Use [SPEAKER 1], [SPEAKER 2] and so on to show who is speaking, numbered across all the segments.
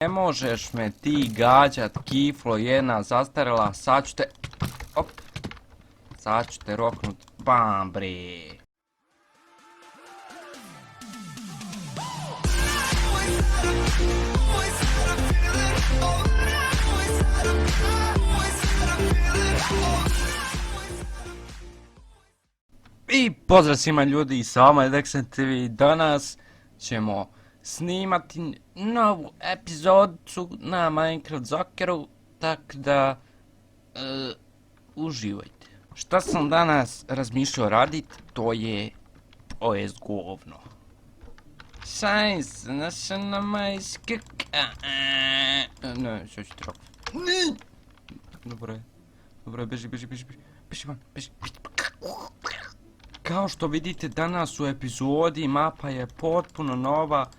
[SPEAKER 1] Ne možeš me ti gađat, kiflo jedna zastarela, sad ću te... Op. Sad ću te roknut, bam bre. I pozdrav svima ljudi, sa vama je Dexen TV. Danas ćemo snimati novu epizodu na Minecraft Zokeru, tako da uživajte. Šta sam danas razmišljao radit, to je OS govno. Sajs, naša nama iskaka. Ne, što ću ti rok. Dobro je, beži van, beži. Kao što vidite danas u epizodi mapa je potpuno nova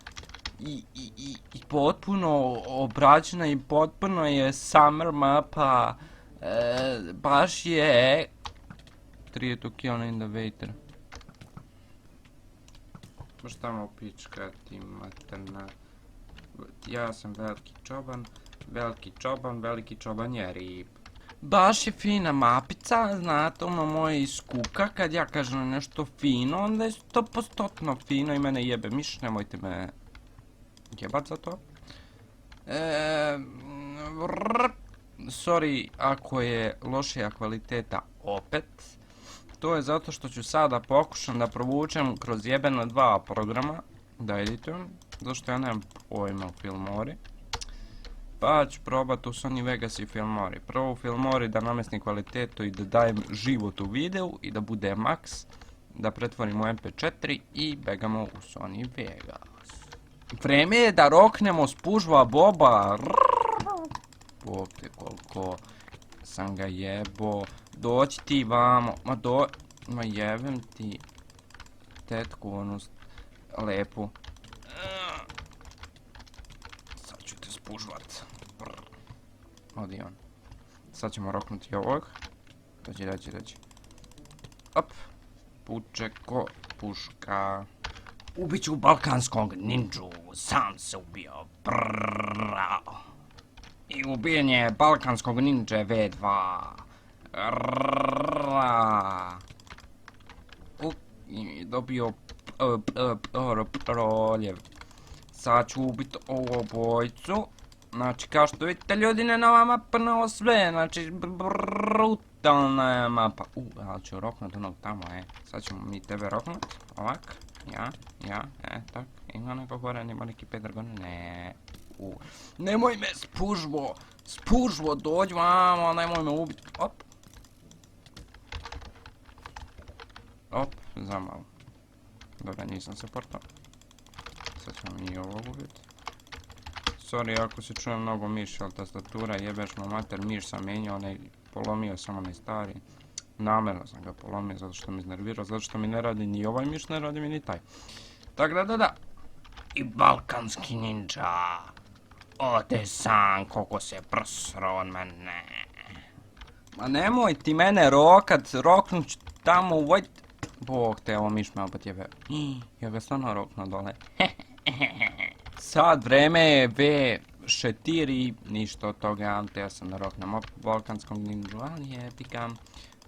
[SPEAKER 1] i potpuno obrađena i potpuno je summer mapa. Baš je 3 kill in the water. Baš tamo pička ti materna. Ja sam veliki čoban je rib. Baš je fina mapica, znate ono moje iskuka, kad ja kažem nešto fino, onda je 100% fino i mene jebe miš, nemojte me jebat za to. Sorry ako je lošija kvaliteta opet, to je zato što ću sada pokušam da provučem kroz jebena 2 programa, da editujem, zato što ja nemam pojma u Filmori. Pa ću probat u Sony Vegas i Filmori. Prvo u Filmori da namestim kvalitetu i da dajem život u videu i da bude max. Da pretvorim u MP4 i begamo u Sony Vegas. Vreme je da roknemo spužva Boba. Bog te koliko sam ga jebo. Doći ti vamo. Ma jebem ti tetku onu lepu. Sad ću te spužvat. Odi on. Sad ćemo roknuti ovog. Dođi. Op. Puče ko puška. Ubiću balkanskog ninju. Sam se ubio. I ubijen je balkanskog ninja V2. I dobio proljev. Sad ću ubiti ovo bojcu. Znači, kao što vidite ljudi, ne nova mapa, novo sve, znači, brutalna je mapa. Ali ću roknut onog tamo, sad ćemo mi tebe roknut, ovak, tak, ima neko gore, nema neki Pedar gore, ne, nemoj me spužvo, dođi vamo, nemoj me ubiti, op, zamalo, dobro, nisam se portao, sad ćemo mi ovog ubiti. Sorry ako se čujem mnogo miš, ali tastatura jebeš mu mater, miš sam menjao, polomio sam onaj stari. Namjerno sam ga polomio zato što me iznervirao, zato što mi ne radi ni ovaj miš, ne radi mi ni taj. Tako da. I balkanski ninja. Ode sam koliko se prsro od mene. Ma nemoj ti mene roknut ću tamo u vojt. Bog te, ovo miš me opet jebe. Ja ga stvarno roknuo dole. Sad vreme je V4, ništa od toga, te ja sam da roknem balkanskog ninju, ali jebika.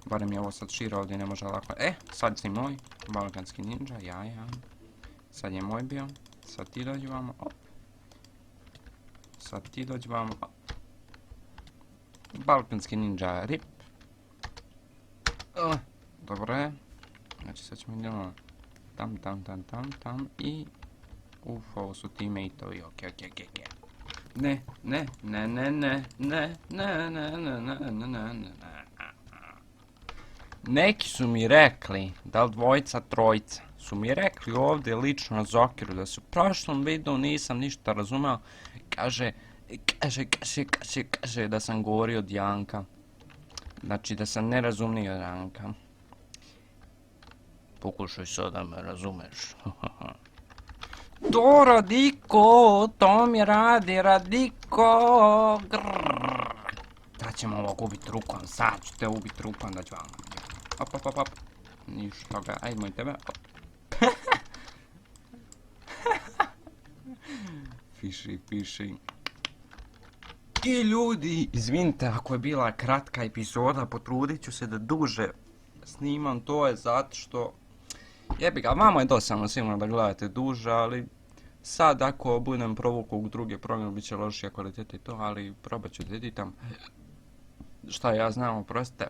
[SPEAKER 1] Barem je ovo sad širo, ovdje ne može lako. Sad si moj, balkanski ninja, ja. Sad je moj bio, sad ti dođi vamo, Sad ti dođi vamo, Balkanski ninja, rip. Dobro je. Znači sad ćemo idemo tam i... ovo su teammate-ovi, okej. Ne. Neki su mi rekli, da li dvojica, trojica, su mi rekli ovdje lično na Zokeru da se u prošlom videu nisam ništa razumeo, kaže da sam govorio od Janka. Znači da sam nerazumnio Janka. Pokušaj sad da me razumeš. To Radiko, to mi radi Radiko. Sad ćemo ovog ubiti rukom, sad ću te ubiti rukom da ću vam. Op. Ništa ga, ajmo i tebe. Fiši. I ljudi, izvinite ako je bila kratka epizoda, potrudit ću se da duže snimam, to je zato što jebi ga, vama je dosadno sigurno da gledate duže, ali sad ako budem provukao u druge programe bit će lošija kvaliteta i to, ali probat ću da editam. Šta ja znam, oprostite,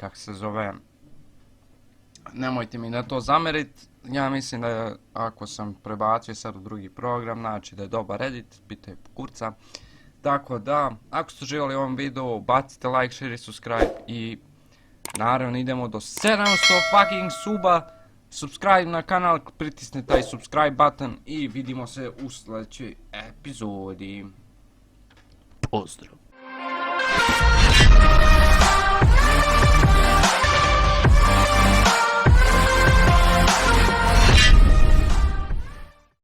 [SPEAKER 1] kak se zove, nemojte mi na to zamerit, ja mislim da ako sam prebacio sad u drugi program, znači da je dobar edit, pitaj kurca. Tako da, ako ste uživali u ovom videu, bacite like, share i subscribe i naravno idemo do 700 fucking suba. Subscribe na kanal, pritisni taj subscribe button i vidimo se u sljedećoj epizodi. Pozdrav!